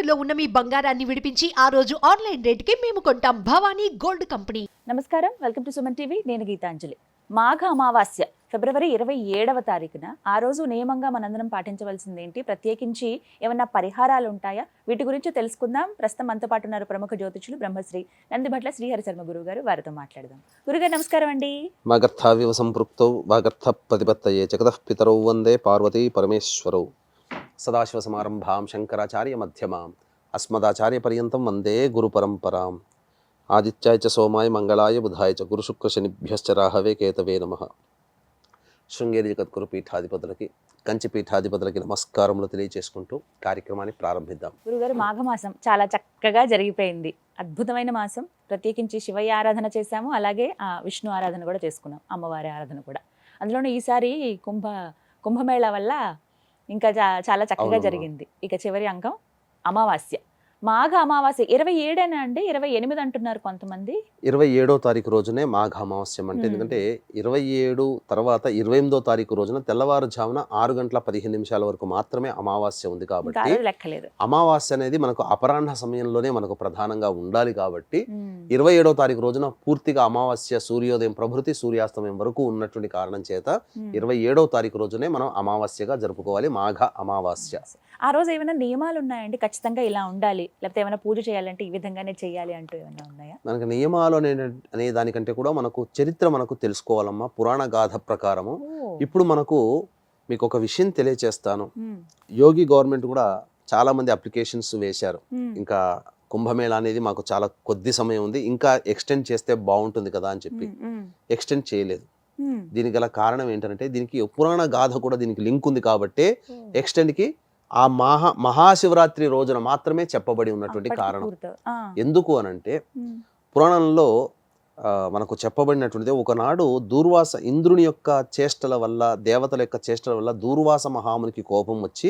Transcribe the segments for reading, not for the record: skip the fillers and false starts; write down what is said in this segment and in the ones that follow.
తాకట్టులో ఉన్న మీ బంగారాన్ని విడిపించి ఆ రోజు ఆన్లైన్ రేటుకి మేము కొంటాం. Bhavani gold company. నమస్కారం, వెల్కమ్ టు సుమన్ టీవీ. నేను గీతాంజలి. మాఘ అమావాస్య ఫిబ్రవరి 27వ తారీఖున. ఆ రోజు నియమంగా మనందరం పాటించవలసింది ఏంటి, ప్రత్యేకించి ఏమన్నా పరిహారాలు ఉంటాయా, వీటి గురించి తెలుసుకుందాం. ప్రస్తుతం మనతో పాటు ఉన్నారు ప్రముఖ జ్యోతిషులు బ్రహ్మశ్రీ నందిభట్ల శ్రీహరి శర్మ గురువు గారు. వారితో మాట్లాడదాం. గురుగారు నమస్కారం అండి. వాగర్థావివ సంపృక్తౌ వాగర్థ ప్రతిపత్తయే జగతః పితరౌ వందే పార్వతీ పరమేశ్వరౌ. సదాశివ సమారంభాం శంకరాచార్య మధ్యమాం అస్మదాచార్య పర్యంతం వందే గురు పరంపరాం. ఆదిత్యాయ చ సోమాయ మంగళాయ బుధాయ చ గురు శుక్ర శనిభ్యశ్చ రాహవే కేతవే నమః. శృంగేరి జగద్గురు పీఠాధిపతులకి, కంచి పీఠాధిపతులకి నమస్కారములు తెలియజేసుకుంటూ కార్యక్రమాన్ని ప్రారంభిద్దాం. గురుగారు, మాఘమాసం చాలా చక్కగా జరిగిపోయింది. అద్భుతమైన మాసం. ప్రత్యేకించి శివయ్య ఆరాధన చేశాము, అలాగే విష్ణు ఆరాధన కూడా చేసుకున్నాం, అమ్మవారి ఆరాధన కూడా. అందులోనూ ఈసారి కుంభమేళా వల్ల ఇంకా చాలా చక్కగా జరిగింది. ఇక చివరి అంకం అమావాస్య. మాఘ అమావాస్య 27 అండి, 28 అంటున్నారు కొంతమంది. 27వ తారీఖు రోజునే మాఘ అమావాస్యం అంటే, ఎందుకంటే 27 తర్వాత 28వ తారీఖు రోజున తెల్లవారుజామున 6 గంటల 15 నిమిషాల వరకు మాత్రమే అమావాస్య ఉంది. కాబట్టి లెక్కలేదు. అమావాస్య అనేది మనకు అపరాహ్న సమయంలోనే మనకు ప్రధానంగా ఉండాలి. కాబట్టి 27వ తారీఖు రోజున పూర్తిగా అమావాస్య సూర్యోదయం ప్రభృతి సూర్యాస్తమయం వరకు ఉన్నటువంటి కారణం చేత 27వ తారీఖు రోజునే మనం అమావాస్యగా జరుపుకోవాలి, మాఘ అమావాస్య. ఆ రోజు ఏమైనా నియమాలు ఉన్నాయండి, ఖచ్చితంగా ఇలా ఉండాలి, లేకపోతే ఏమైనా పూజ చేయాలంటే ఈ విధంగానే చేయాలి అంటూ ఏమైనా ఉన్నాయా? మనకు నియమాలు అనే దానికంటే కూడా మనకు చరిత్ర మనకు తెలుసుకోవాలమ్మా. పురాణ గాథ ప్రకారము ఇప్పుడు మీకు ఒక విషయం తెలియచేస్తాను. యోగి గవర్నమెంట్ కూడా చాలా మంది అప్లికేషన్స్ వేశారు. ఇంకా కుంభమేళా అనేది మాకు చాలా కొద్ది సమయం ఉంది, ఇంకా ఎక్స్టెండ్ చేస్తే బాగుంటుంది కదా అని చెప్పి ఎక్స్టెండ్ చేయలేదు. దీనికి గల కారణం ఏంటంటే, దీనికి పురాణ గాథ కూడా దీనికి లింక్ ఉంది కాబట్టి ఎక్స్టెండ్కి ఆ మహాశివరాత్రి రోజున మాత్రమే చెప్పబడి ఉన్నటువంటి కారణం. ఎందుకు అనంటే, పురాణంలో మనకు చెప్పబడినటువంటిది, ఒకనాడు దూర్వాస ఇంద్రుని యొక్క చేష్టల వల్ల, దేవతల యొక్క చేష్టల వల్ల దూర్వాస మహామునికి కోపం వచ్చి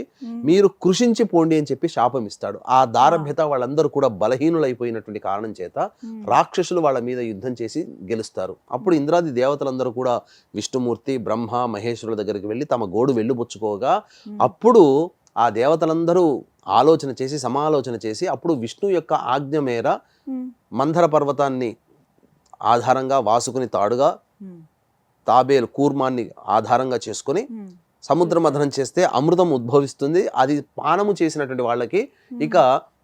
మీరు కృషించి పోండి అని చెప్పి శాపం ఇస్తాడు. ఆ దారభ్యత వాళ్ళందరూ కూడా బలహీనులైపోయినటువంటి కారణం చేత రాక్షసులు వాళ్ళ మీద యుద్ధం చేసి గెలుస్తారు. అప్పుడు ఇంద్రాది దేవతలందరూ కూడా విష్ణుమూర్తి, బ్రహ్మ, మహేశ్వరుల దగ్గరికి వెళ్ళి తమ గోడు వెళ్ళిపుచ్చుకోగా, అప్పుడు ఆ దేవతలందరూ సమాలోచన చేసి అప్పుడు విష్ణు యొక్క ఆజ్ఞ మేర మందర పర్వతాన్ని ఆధారంగా వాసుకుని తాడుగా, తాబేలు కూర్మాన్ని ఆధారంగా చేసుకుని సముద్ర మథనం చేస్తే అమృతం ఉద్భవిస్తుంది. అది పానము చేసినటువంటి వాళ్ళకి ఇక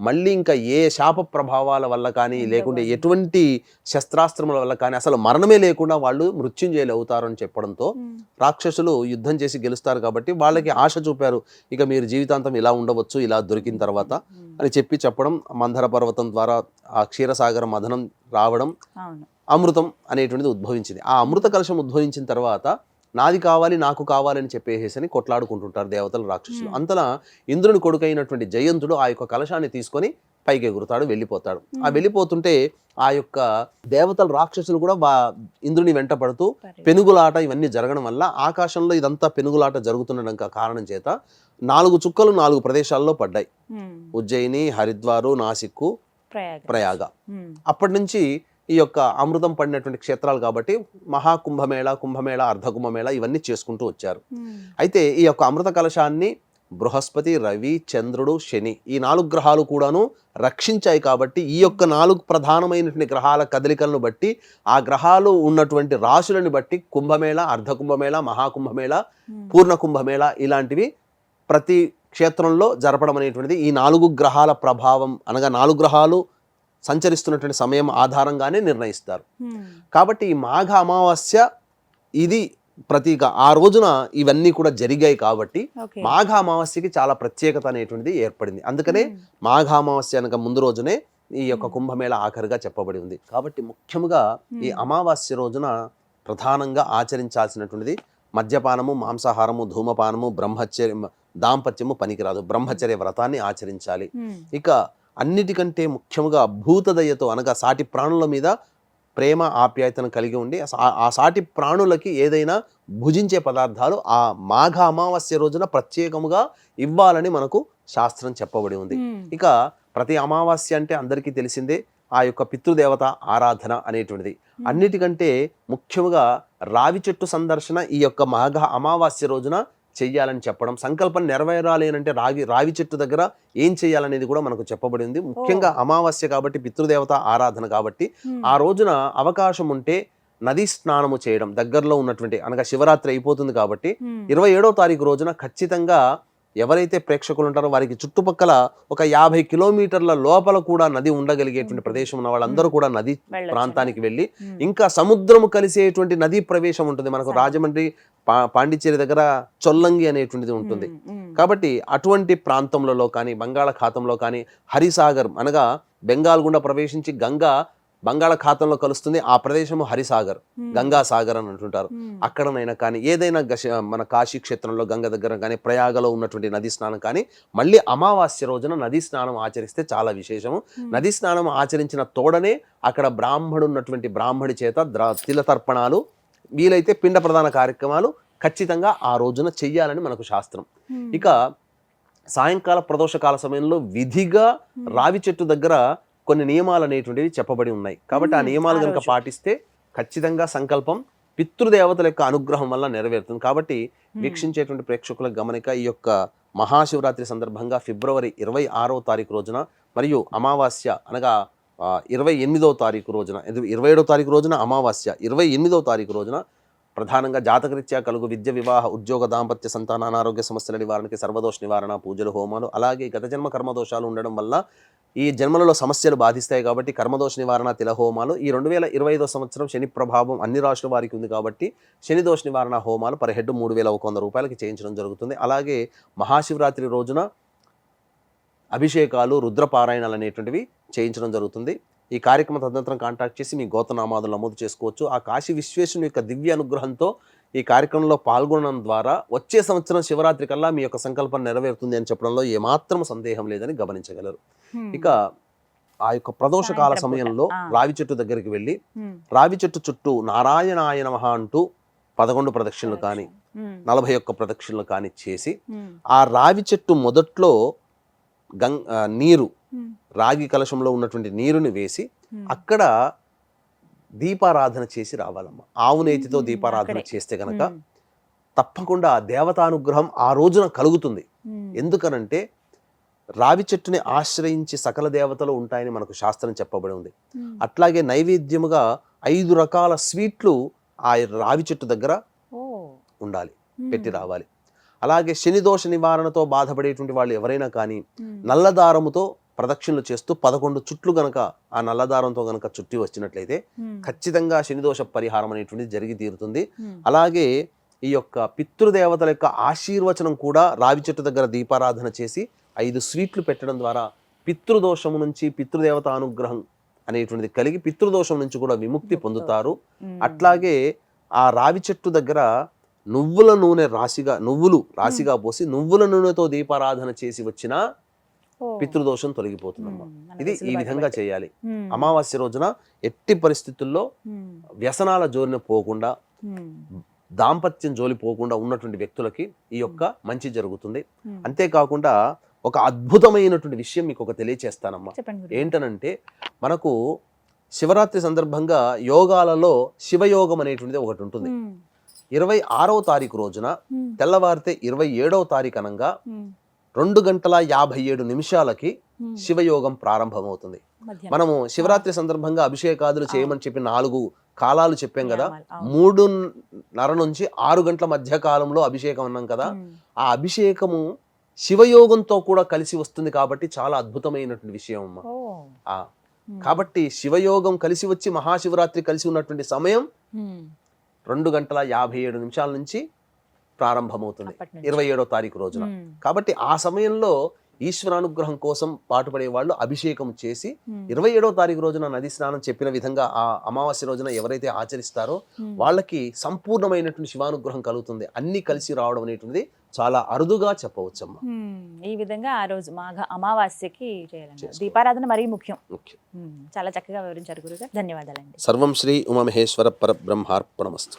మళ్ళీ ఇంకా ఏ శాప ప్రభావాల వల్ల కానీ, లేకుంటే ఎటువంటి శస్త్రాస్త్రముల వల్ల కానీ అసలు మరణమే లేకుండా వాళ్ళు మృత్యుంజయులు అవుతారు అని చెప్పడంతో రాక్షసులు యుద్ధం చేసి గెలుస్తారు. కాబట్టి వాళ్ళకి ఆశ చూపారు, ఇక మీరు జీవితాంతం ఇలా ఉండవచ్చు ఇలా దొరికిన తర్వాత అని చెప్పడం, మందర పర్వతం ద్వారా ఆ క్షీరసాగర మథనం రావడం, అమృతం అనేటువంటిది ఉద్భవించింది. ఆ అమృత కలశం ఉద్భవించిన తర్వాత నాది కావాలి, నాకు కావాలని చెప్పేసి కొట్లాడుకుంటుంటారు దేవతలు, రాక్షసులు. అంతలా ఇంద్రుని కొడుకైనటువంటి జయంతుడు ఆ యొక్క కలశాన్ని తీసుకొని పైకి ఎగురుతాడు, వెళ్ళిపోతాడు. ఆ వెళ్ళిపోతుంటే ఆ యొక్క దేవతలు, రాక్షసులు కూడా ఇంద్రుని వెంట పడుతూ పెనుగులాట ఇవన్నీ జరగడం వల్ల ఆకాశంలో ఇదంతా పెనుగులాట జరుగుతుండడం కారణం చేత 4 చుక్కలు 4 ప్రదేశాల్లో పడ్డాయి. ఉజ్జయిని, హరిద్వారు, నాసిక్కు, ప్రయాగ. అప్పటి నుంచి ఈ యొక్క అమృతం పడినటువంటి క్షేత్రాలు కాబట్టి మహాకుంభమేళ, కుంభమేళ, అర్ధకుంభమేళ ఇవన్నీ చేసుకుంటూ వచ్చారు. అయితే ఈ యొక్క అమృత కలశాన్ని బృహస్పతి, రవి, చంద్రుడు, శని ఈ 4 గ్రహాలు కూడాను రక్షించాయి. కాబట్టి ఈ యొక్క 4 ప్రధానమైనటువంటి గ్రహాల కదలికలను బట్టి, ఆ గ్రహాలు ఉన్నటువంటి రాశులను బట్టి కుంభమేళ, అర్ధకుంభమేళ, మహాకుంభమేళ, పూర్ణ కుంభమేళ ఇలాంటివి ప్రతి క్షేత్రంలో జరపడం అనేటువంటిది ఈ 4 గ్రహాల ప్రభావం, అనగా 4 గ్రహాలు సంచరిస్తున్నటువంటి సమయం ఆధారంగానే నిర్ణయిస్తారు. కాబట్టి ఈ మాఘ అమావాస్య ఇది ప్రతీక. ఆ రోజున ఇవన్నీ కూడా జరిగాయి కాబట్టి మాఘ అమావాస్యకి చాలా ప్రత్యేకత అనేటువంటిది ఏర్పడింది. అందుకనే మాఘ అమావాస్య అనగా ముందు రోజునే ఈ యొక్క కుంభమేళ ఆఖరిగా చెప్పబడి ఉంది. కాబట్టి ముఖ్యంగా ఈ అమావాస్య రోజున ప్రధానంగా ఆచరించాల్సినటువంటిది మద్యపానము, మాంసాహారము, ధూమపానము, దాంపత్యము పనికిరాదు. బ్రహ్మచర్య వ్రతాన్ని ఆచరించాలి. ఇక అన్నిటికంటే ముఖ్యంగా భూతదయతో, అనగా సాటి ప్రాణుల మీద ప్రేమ ఆప్యాయతను కలిగి ఉండి ఆ సాటి ప్రాణులకి ఏదైనా భుజించే పదార్థాలు ఆ మాఘ అమావాస్య రోజున ప్రత్యేకముగా ఇవ్వాలని మనకు శాస్త్రం చెప్పబడి ఉంది. ఇక ప్రతి అమావాస్య అంటే అందరికీ తెలిసిందే ఆ యొక్క పితృదేవత ఆరాధన అనేటువంటిది. అన్నిటికంటే ముఖ్యముగా రావి చెట్టు సందర్శన ఈ యొక్క మాఘ అమావాస్య రోజున చెయ్యాలని చెప్పడం, సంకల్పం నెరవేరాలి అని అంటే రావి చెట్టు దగ్గర ఏం చేయాలనేది కూడా మనకు చెప్పబడి ఉంది. ముఖ్యంగా అమావాస్య కాబట్టి, పితృదేవత ఆరాధన కాబట్టి ఆ రోజున అవకాశం ఉంటే నదీ స్నానము చేయడం, దగ్గరలో ఉన్నటువంటి అనగా శివరాత్రి అయిపోతుంది కాబట్టి 27వ తారీఖు రోజున ఖచ్చితంగా ఎవరైతే ప్రేక్షకులు ఉంటారో వారికి చుట్టుపక్కల ఒక 50 కిలోమీటర్ల లోపల కూడా నది ఉండగలిగేటువంటి ప్రదేశం ఉన్న వాళ్ళందరూ కూడా నది ప్రాంతానికి వెళ్ళి, ఇంకా సముద్రము కలిసేటువంటి నదీ ప్రవేశం ఉంటుంది మనకు రాజమండ్రి పాండిచ్చేరి దగ్గర చొల్లంగి అనేటువంటిది ఉంటుంది. కాబట్టి అటువంటి ప్రాంతంలో కానీ, బంగాళాఖాతంలో కానీ, హరిసాగర్ అనగా బెంగాల్ గుండా ప్రవేశించి గంగా బంగాళాఖాతంలో కలుస్తుంది, ఆ ప్రదేశము హరిసాగర్, గంగా సాగర్ అని అంటుంటారు. అక్కడనైనా కానీ ఏదైనా మన కాశీ క్షేత్రంలో గంగ దగ్గర కానీ, ప్రయాగలో ఉన్నటువంటి నదీ స్నానం కానీ, మళ్ళీ అమావాస్య రోజున నదీ స్నానం ఆచరిస్తే చాలా విశేషము. నదీ స్నానం ఆచరించిన తోడనే అక్కడ ఉన్నటువంటి బ్రాహ్మడి చేత తిలతర్పణాలు, వీలైతే పిండ ప్రధాన కార్యక్రమాలు ఖచ్చితంగా ఆ రోజున చెయ్యాలని మనకు శాస్త్రం. ఇక సాయంకాల ప్రదోషకాల సమయంలో విధిగా రావి చెట్టు దగ్గర కొన్ని నియమాలు అనేటువంటివి చెప్పబడి ఉన్నాయి. కాబట్టి ఆ నియమాలు కనుక పాటిస్తే ఖచ్చితంగా సంకల్పం పితృదేవతల యొక్క అనుగ్రహం వల్ల నెరవేరుతుంది. కాబట్టి వీక్షించేటువంటి ప్రేక్షకుల గమనిక, ఈ యొక్క మహాశివరాత్రి సందర్భంగా ఫిబ్రవరి 26వ తారీఖు రోజున మరియు అమావాస్య అనగా 28వ తారీఖు రోజున, 27వ తారీఖు రోజున అమావాస్య, 28వ తారీఖు రోజున ప్రధానంగా జాతకరీత్యా కలుగు విద్య, వివాహ, ఉద్యోగ, దాంపత్య, సంతాన, అనారోగ్య సమస్యల నివారణకి సర్వదోష నివారణ పూజలు, హోమాలు, అలాగే గత జన్మ కర్మదోషాలు ఉండడం వల్ల ఈ జన్మలలో సమస్యలు బాధిస్తాయి కాబట్టి కర్మదోష నివారణ, తిల హోమాలు, ఈ 2025వ సంవత్సరం శని ప్రభావం అన్ని రాశుల వారికి ఉంది కాబట్టి శని దోష నివారణ హోమాలు పర్ హెడ్ 3,100 రూపాయలకి చేయించడం జరుగుతుంది. అలాగే మహాశివరాత్రి రోజున అభిషేకాలు, రుద్రపారాయణాలు అనేటువంటివి చేయించడం జరుగుతుంది. ఈ కార్యక్రమం తదనంతరం కాంటాక్ట్ చేసి మీ గోత్రనామాదులు నమోదు చేసుకోవచ్చు. ఆ కాశీ విశ్వేశ్వరుని యొక్క దివ్య అనుగ్రహంతో ఈ కార్యక్రమంలో పాల్గొనడం ద్వారా వచ్చే సంవత్సరం శివరాత్రి కల్లా మీ యొక్క సంకల్పం నెరవేరుతుంది అని చెప్పడంలో ఏమాత్రం సందేహం లేదని గమనించగలరు. ఇక ఆ యొక్క ప్రదోషకాల సమయంలో రావి చెట్టు దగ్గరికి వెళ్ళి రావి చెట్టు చుట్టూ నారాయణాయ నమః అంటూ 11 ప్రదక్షిణలు కానీ 41 ప్రదక్షిణలు కానీ చేసి, ఆ రావి చెట్టు మొదట్లో నీరు, రాగి కలశంలో ఉన్నటువంటి నీరుని వేసి అక్కడ దీపారాధన చేసి రావాలమ్మ. ఆవు నేతితో దీపారాధన చేస్తే గనక తప్పకుండా దేవతానుగ్రహం ఆ రోజున కలుగుతుంది. ఎందుకనంటే రావి చెట్టుని ఆశ్రయించి సకల దేవతలు ఉంటాయని మనకు శాస్త్రం చెప్పబడి ఉంది. అట్లాగే నైవేద్యముగా 5 రకాల స్వీట్లు ఆ రావి చెట్టు దగ్గర ఉండాలి, పెట్టి రావాలి. అలాగే శని దోష నివారణతో బాధపడేటువంటి వాళ్ళు ఎవరైనా కానీ నల్లదారముతో ప్రదక్షిణలు చేస్తూ 11 చుట్లు గనక ఆ నల్లదారంతో గనక చుట్టి వచ్చినట్లయితే ఖచ్చితంగా శనిదోష పరిహారం అనేటువంటిది జరిగి తీరుతుంది. అలాగే ఈ యొక్క పితృదేవతల యొక్క ఆశీర్వచనం కూడా రావి చెట్టు దగ్గర దీపారాధన చేసి 5 స్వీట్లు పెట్టడం ద్వారా పితృదోషము నుంచి పితృదేవత అనుగ్రహం అనేటువంటిది కలిగి పితృదోషం నుంచి కూడా విముక్తి పొందుతారు. అట్లాగే ఆ రావి చెట్టు దగ్గర నువ్వులు రాశిగా పోసి నువ్వుల నూనెతో దీపారాధన చేసి వచ్చిన పితృదోషం తొలగిపోతుందమ్మా. ఇది ఈ విధంగా చేయాలి. అమావాస్య రోజున ఎట్టి పరిస్థితుల్లో వ్యసనాల జోలిన పోకుండా, దాంపత్యం జోలి పోకుండా ఉన్నటువంటి వ్యక్తులకి ఈ యొక్క మంచి జరుగుతుంది. అంతేకాకుండా ఒక అద్భుతమైనటువంటి విషయం మీకు ఒక తెలియచేస్తానమ్మా. ఏంటనంటే మనకు శివరాత్రి సందర్భంగా యోగాలలో శివయోగం అనేటువంటిది ఒకటి ఉంటుంది. 26వ తారీఖు రోజున తెల్లవారితే 27వ తారీఖు అనంగా 2:57 శివయోగం ప్రారంభమవుతుంది. మనము శివరాత్రి సందర్భంగా అభిషేకాదులు చేయమని చెప్పి 4 కాలాలు చెప్పాం కదా. 3:30 నుంచి 6 గంటల మధ్య కాలంలో అభిషేకం అన్నాం కదా. ఆ అభిషేకము శివయోగంతో కూడా కలిసి వస్తుంది కాబట్టి చాలా అద్భుతమైనటువంటి విషయం అమ్మా. కాబట్టి శివయోగం కలిసి వచ్చి మహాశివరాత్రి కలిసి ఉన్నటువంటి సమయం 2:57 నుంచి ప్రారంభమవుతుంది 27వ తారీఖు రోజున. కాబట్టి ఆ సమయంలో ఈశ్వరానుగ్రహం కోసం పాటుపడే వాళ్ళు అభిషేకం చేసి 27వ తారీఖు రోజున నది స్నానం చెప్పిన విధంగా ఆ అమావాస్య రోజున ఎవరైతే ఆచరిస్తారో వాళ్ళకి సంపూర్ణమైనటువంటి శివానుగ్రహం కలుగుతుంది. అన్ని కలిసి రావడం అనేటువంటిది చాలా అరుదుగా చెప్పవచ్చమ్మా. ఈ విధంగా ఆ రోజు మాఘ అమావాస్యకి చేయాలండి. దీపారాధన మరీ ముఖ్యం. చాలా చక్కగా వివరించారు గురుగారు. ధన్యవాదాలండి. సర్వం శ్రీ ఉమామహేశ్వర పరబ్రహ్మార్పణమస్తు.